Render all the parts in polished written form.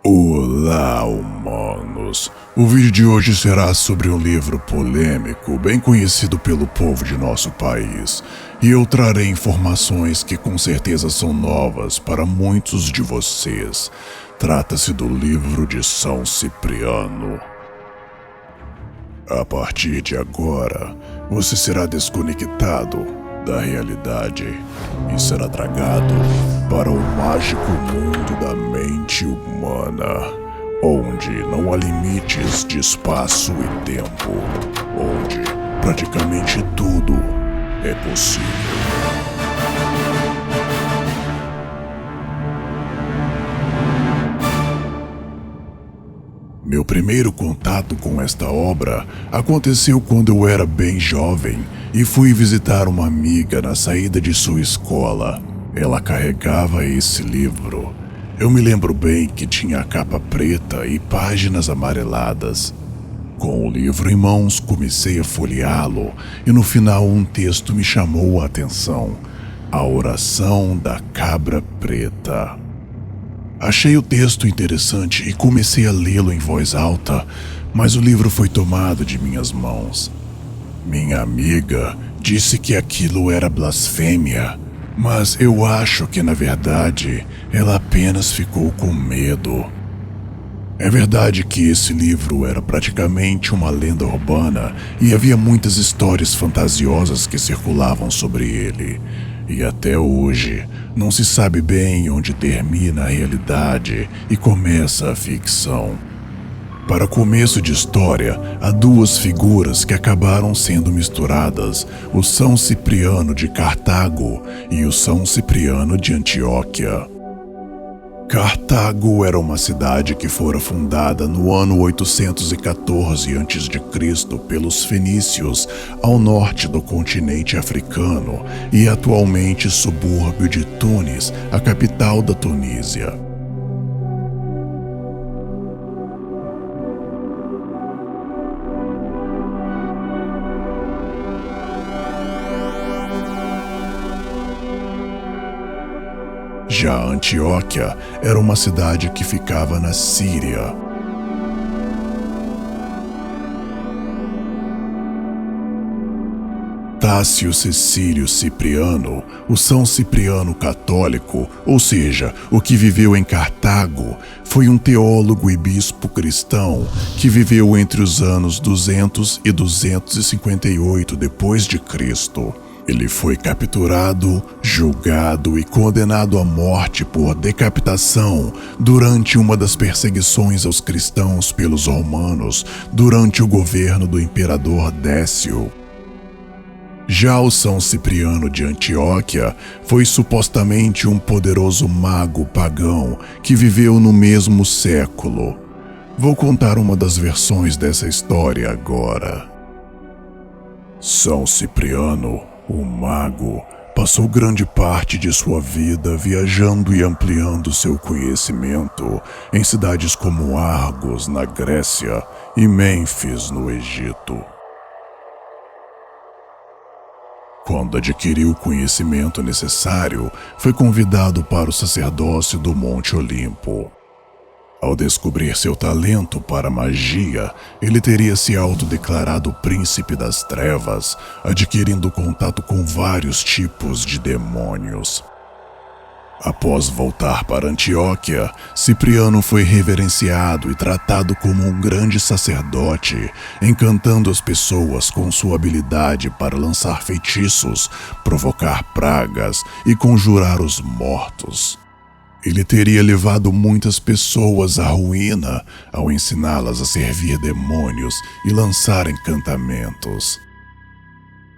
Olá, humanos! O vídeo de hoje será sobre um livro polêmico, bem conhecido pelo povo de nosso país. E eu trarei informações que com certeza são novas para muitos de vocês. Trata-se do livro de São Cipriano. A partir de agora, você será desconectado da realidade e será tragado para o mágico mundo da mente humana, onde não há limites de espaço e tempo, onde praticamente tudo é possível. Meu primeiro contato com esta obra aconteceu quando eu era bem jovem e fui visitar uma amiga na saída de sua escola. Ela carregava esse livro. Eu me lembro bem que tinha a capa preta e páginas amareladas. Com o livro em mãos, comecei a folheá-lo e no final um texto me chamou a atenção: A Oração da Cabra Preta. Achei o texto interessante e comecei a lê-lo em voz alta, mas o livro foi tomado de minhas mãos. Minha amiga disse que aquilo era blasfêmia, mas eu acho que, na verdade, ela apenas ficou com medo. É verdade que esse livro era praticamente uma lenda urbana e havia muitas histórias fantasiosas que circulavam sobre ele. E até hoje, não se sabe bem onde termina a realidade e começa a ficção. Para começo de história, há duas figuras que acabaram sendo misturadas: o São Cipriano de Cartago e o São Cipriano de Antioquia. Cartago era uma cidade que fora fundada no ano 814 a.C. pelos fenícios ao norte do continente africano e atualmente subúrbio de Tunis, a capital da Tunísia. Já Antioquia era uma cidade que ficava na Síria. Tácio Cecílio Cipriano, o São Cipriano católico, ou seja, o que viveu em Cartago, foi um teólogo e bispo cristão que viveu entre os anos 200 e 258 d.C. Ele foi capturado, julgado e condenado à morte por decapitação durante uma das perseguições aos cristãos pelos romanos durante o governo do imperador Décio. Já o São Cipriano de Antioquia foi supostamente um poderoso mago pagão que viveu no mesmo século. Vou contar uma das versões dessa história agora. São Cipriano, o mago, passou grande parte de sua vida viajando e ampliando seu conhecimento em cidades como Argos, na Grécia, e Mênfis, no Egito. Quando adquiriu o conhecimento necessário, foi convidado para o sacerdócio do Monte Olimpo. Ao descobrir seu talento para magia, ele teria se autodeclarado príncipe das trevas, adquirindo contato com vários tipos de demônios. Após voltar para Antioquia, Cipriano foi reverenciado e tratado como um grande sacerdote, encantando as pessoas com sua habilidade para lançar feitiços, provocar pragas e conjurar os mortos. Ele teria levado muitas pessoas à ruína ao ensiná-las a servir demônios e lançar encantamentos.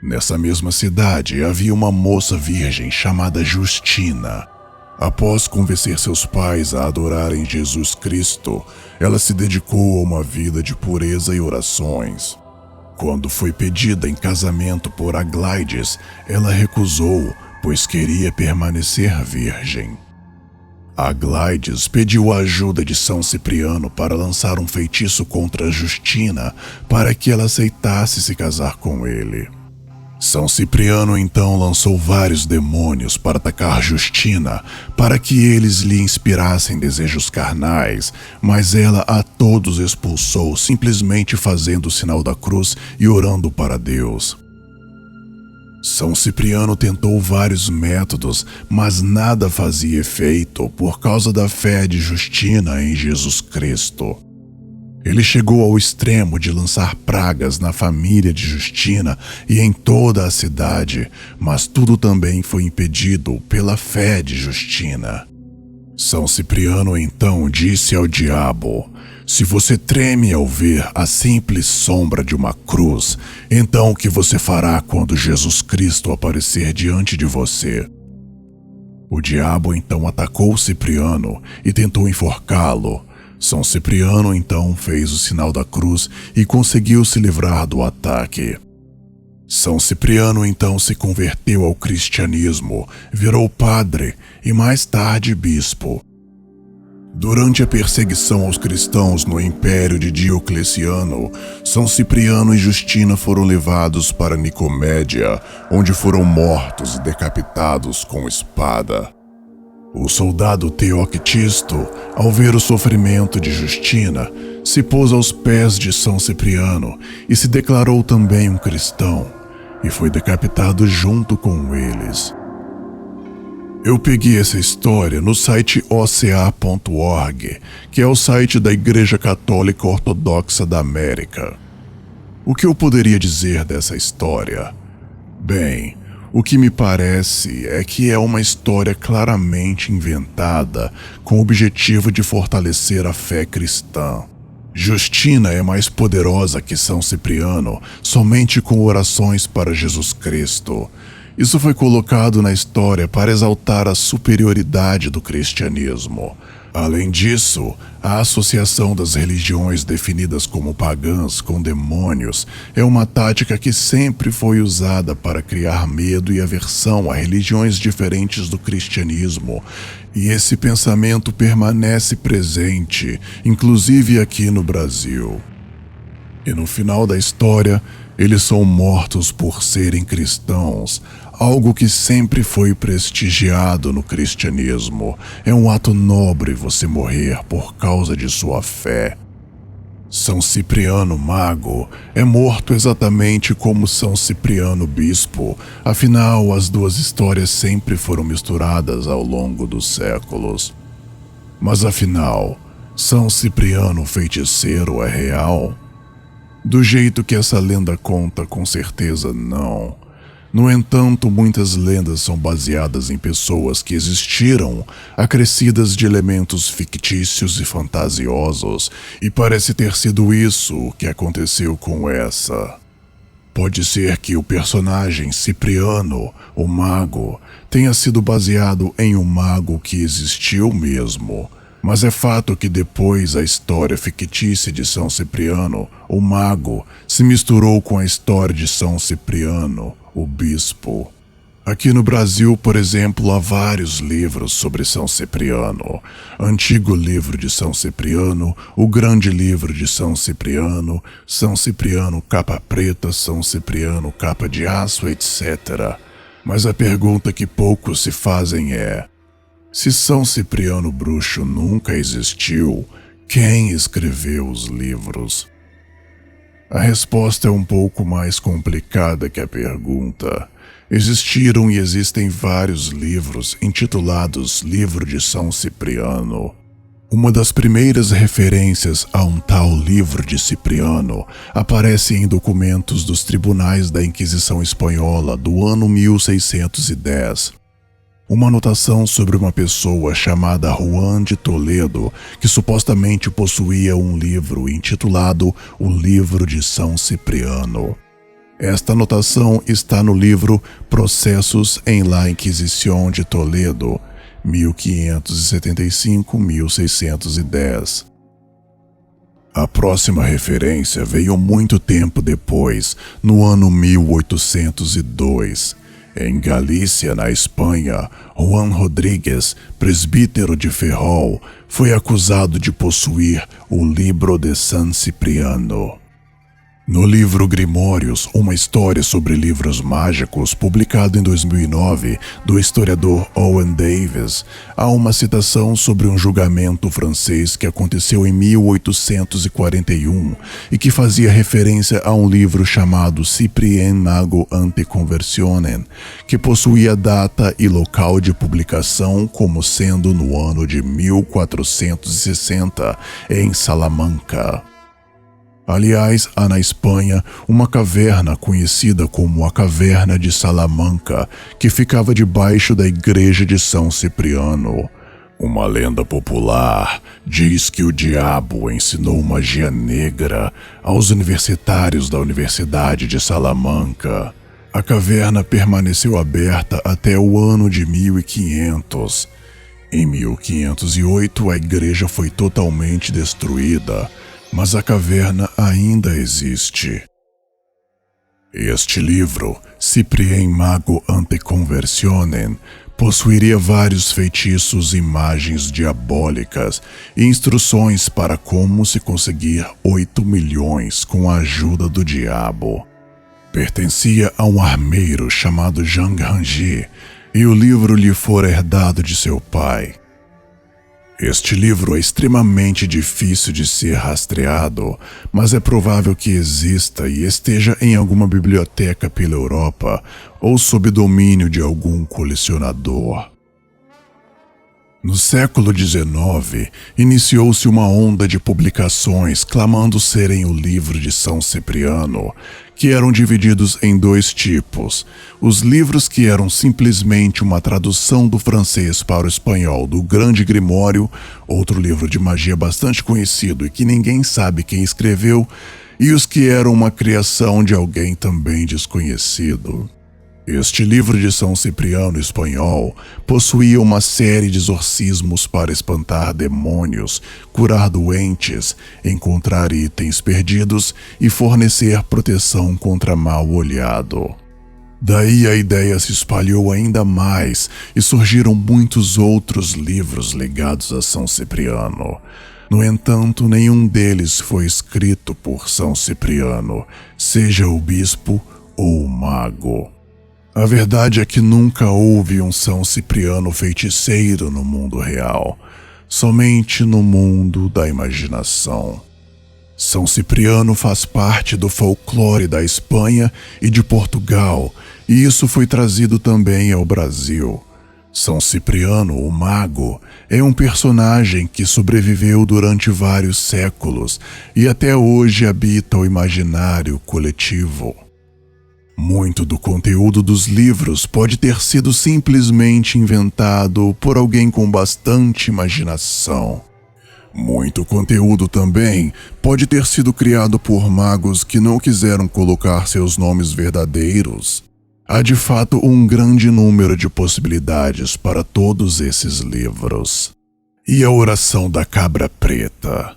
Nessa mesma cidade havia uma moça virgem chamada Justina. Após convencer seus pais a adorarem Jesus Cristo, ela se dedicou a uma vida de pureza e orações. Quando foi pedida em casamento por Aglaídes, ela recusou, pois queria permanecer virgem. Aglaídes pediu a ajuda de São Cipriano para lançar um feitiço contra Justina para que ela aceitasse se casar com ele. São Cipriano então lançou vários demônios para atacar Justina, para que eles lhe inspirassem desejos carnais, mas ela a todos expulsou, simplesmente fazendo o sinal da cruz e orando para Deus. São Cipriano tentou vários métodos, mas nada fazia efeito por causa da fé de Justina em Jesus Cristo. Ele chegou ao extremo de lançar pragas na família de Justina e em toda a cidade, mas tudo também foi impedido pela fé de Justina. São Cipriano então disse ao diabo: "Se você treme ao ver a simples sombra de uma cruz, então o que você fará quando Jesus Cristo aparecer diante de você?" O diabo então atacou Cipriano e tentou enforcá-lo. São Cipriano então fez o sinal da cruz e conseguiu se livrar do ataque. São Cipriano então se converteu ao cristianismo, virou padre e mais tarde bispo. Durante a perseguição aos cristãos no Império de Diocleciano, São Cipriano e Justina foram levados para Nicomédia, onde foram mortos e decapitados com espada. O soldado Teoctisto, ao ver o sofrimento de Justina, se pôs aos pés de São Cipriano e se declarou também um cristão, e foi decapitado junto com eles. Eu peguei essa história no site oca.org, que é o site da Igreja Católica Ortodoxa da América. O que eu poderia dizer dessa história? Bem, o que me parece é que é uma história claramente inventada com o objetivo de fortalecer a fé cristã. Justina é mais poderosa que São Cipriano somente com orações para Jesus Cristo. Isso foi colocado na história para exaltar a superioridade do cristianismo. Além disso, a associação das religiões definidas como pagãs com demônios é uma tática que sempre foi usada para criar medo e aversão a religiões diferentes do cristianismo, e esse pensamento permanece presente, inclusive aqui no Brasil. E no final da história, eles são mortos por serem cristãos, algo que sempre foi prestigiado no cristianismo. É um ato nobre você morrer por causa de sua fé. São Cipriano Mago é morto exatamente como São Cipriano Bispo, afinal as duas histórias sempre foram misturadas ao longo dos séculos. Mas afinal, São Cipriano Feiticeiro é real? Do jeito que essa lenda conta, com certeza não. No entanto, muitas lendas são baseadas em pessoas que existiram, acrescidas de elementos fictícios e fantasiosos, e parece ter sido isso que aconteceu com essa. Pode ser que o personagem Cipriano, o mago, tenha sido baseado em um mago que existiu mesmo, mas é fato que depois a história fictícia de São Cipriano, o mago, se misturou com a história de São Cipriano, o bispo. Aqui no Brasil, por exemplo, há vários livros sobre São Cipriano. Antigo Livro de São Cipriano, o Grande Livro de São Cipriano capa preta, São Cipriano capa de aço, etc. Mas a pergunta que poucos se fazem é: se São Cipriano Bruxo nunca existiu, quem escreveu os livros? A resposta é um pouco mais complicada que a pergunta. Existiram e existem vários livros intitulados Livro de São Cipriano. Uma das primeiras referências a um tal Livro de Cipriano aparece em documentos dos tribunais da Inquisição Espanhola do ano 1610. Uma anotação sobre uma pessoa chamada Juan de Toledo, que supostamente possuía um livro intitulado O Livro de São Cipriano. Esta anotação está no livro Processos en la Inquisición de Toledo, 1575-1610. A próxima referência veio muito tempo depois, no ano 1802. Em Galícia, na Espanha, Juan Rodríguez, presbítero de Ferrol, foi acusado de possuir o Libro de San Cipriano. No livro Grimórios, uma história sobre livros mágicos, publicado em 2009, do historiador Owen Davies, há uma citação sobre um julgamento francês que aconteceu em 1841 e que fazia referência a um livro chamado Cyprien Mago ante Conversionen, que possuía data e local de publicação como sendo no ano de 1460, em Salamanca. Aliás, há na Espanha uma caverna conhecida como a Caverna de Salamanca, que ficava debaixo da igreja de São Cipriano. Uma lenda popular diz que o diabo ensinou magia negra aos universitários da Universidade de Salamanca. A caverna permaneceu aberta até o ano de 1500. Em 1508, a igreja foi totalmente destruída, mas a caverna ainda existe. Este livro, Cyprien Mago ante Conversionen, possuiria vários feitiços e imagens diabólicas e instruções para como se conseguir 8 milhões com a ajuda do diabo. Pertencia a um armeiro chamado Jean Granger, e o livro lhe fora herdado de seu pai. Este livro é extremamente difícil de ser rastreado, mas é provável que exista e esteja em alguma biblioteca pela Europa ou sob domínio de algum colecionador. No século XIX, iniciou-se uma onda de publicações clamando serem o livro de São Cipriano, que eram divididos em dois tipos: os livros que eram simplesmente uma tradução do francês para o espanhol do Grande Grimório, outro livro de magia bastante conhecido e que ninguém sabe quem escreveu, e os que eram uma criação de alguém também desconhecido. Este livro de São Cipriano espanhol possuía uma série de exorcismos para espantar demônios, curar doentes, encontrar itens perdidos e fornecer proteção contra mal olhado. Daí a ideia se espalhou ainda mais e surgiram muitos outros livros ligados a São Cipriano. No entanto, nenhum deles foi escrito por São Cipriano, seja o bispo ou o mago. A verdade é que nunca houve um São Cipriano feiticeiro no mundo real, somente no mundo da imaginação. São Cipriano faz parte do folclore da Espanha e de Portugal, e isso foi trazido também ao Brasil. São Cipriano, o Mago, é um personagem que sobreviveu durante vários séculos e até hoje habita o imaginário coletivo. Muito do conteúdo dos livros pode ter sido simplesmente inventado por alguém com bastante imaginação. Muito conteúdo também pode ter sido criado por magos que não quiseram colocar seus nomes verdadeiros. Há de fato um grande número de possibilidades para todos esses livros. E a oração da cabra preta?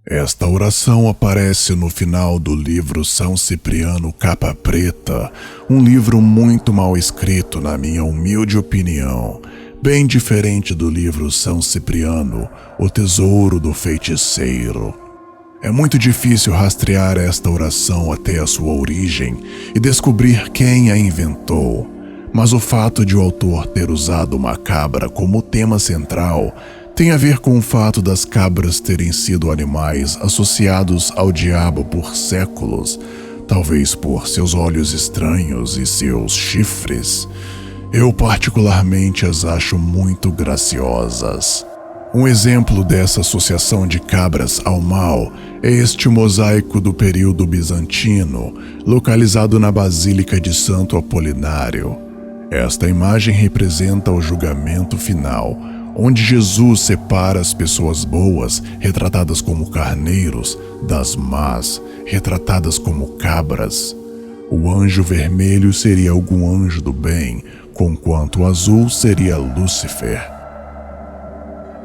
Esta oração aparece no final do livro São Cipriano Capa Preta, um livro muito mal escrito na minha humilde opinião, bem diferente do livro São Cipriano, o Tesouro do Feiticeiro. É muito difícil rastrear esta oração até a sua origem e descobrir quem a inventou, mas o fato de o autor ter usado uma cabra como tema central tem a ver com o fato das cabras terem sido animais associados ao diabo por séculos, talvez por seus olhos estranhos e seus chifres. Eu particularmente as acho muito graciosas. Um exemplo dessa associação de cabras ao mal é este mosaico do período bizantino, localizado na Basílica de Santo Apolinário. Esta imagem representa o julgamento final, onde Jesus separa as pessoas boas, retratadas como carneiros, das más, retratadas como cabras. O anjo vermelho seria algum anjo do bem, conquanto o azul seria Lúcifer.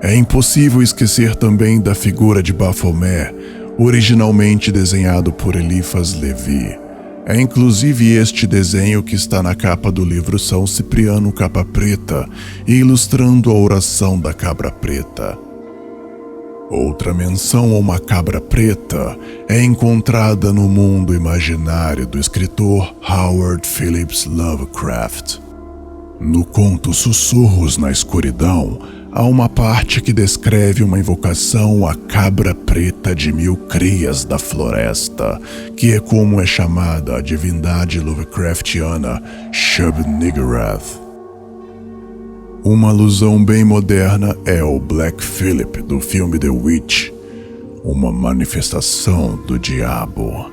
É impossível esquecer também da figura de Baphomet, originalmente desenhado por Eliphas Levi. É inclusive este desenho que está na capa do livro São Cipriano Capa Preta, ilustrando a oração da cabra preta. Outra menção a uma cabra preta é encontrada no mundo imaginário do escritor Howard Phillips Lovecraft. No conto Sussurros na Escuridão, há uma parte que descreve uma invocação à cabra preta de 1000 crias da floresta, que é como é chamada a divindade Lovecraftiana Shub-Niggurath. Uma alusão bem moderna é o Black Phillip do filme The Witch, uma manifestação do diabo.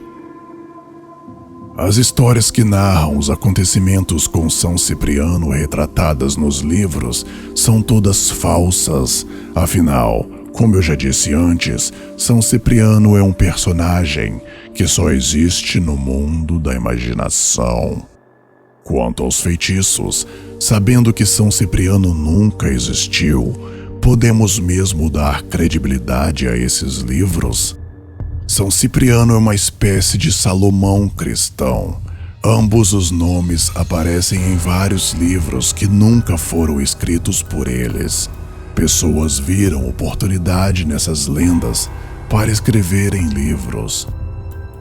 As histórias que narram os acontecimentos com São Cipriano retratadas nos livros são todas falsas. Afinal, como eu já disse antes, São Cipriano é um personagem que só existe no mundo da imaginação. Quanto aos feitiços, sabendo que São Cipriano nunca existiu, podemos mesmo dar credibilidade a esses livros? São Cipriano é uma espécie de Salomão cristão. Ambos os nomes aparecem em vários livros que nunca foram escritos por eles. Pessoas viram oportunidade nessas lendas para escreverem livros.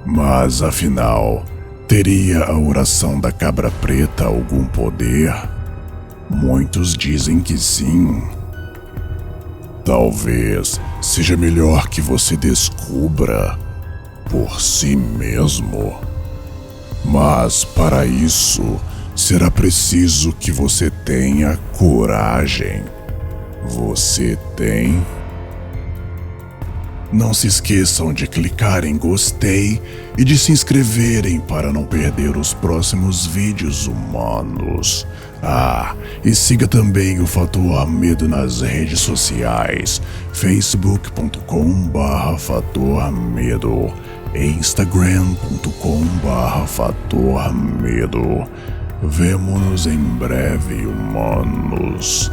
Mas, afinal, teria a oração da cabra preta algum poder? Muitos dizem que sim. Talvez seja melhor que você descubra por si mesmo. Mas para isso, será preciso que você tenha coragem. Você tem? Não se esqueçam de clicar em gostei e de se inscreverem para não perder os próximos vídeos humanos. E siga também o Fator Medo nas redes sociais, facebook.com/fatormedo e instagram.com/fatormedo. Vemo-nos em breve, humanos.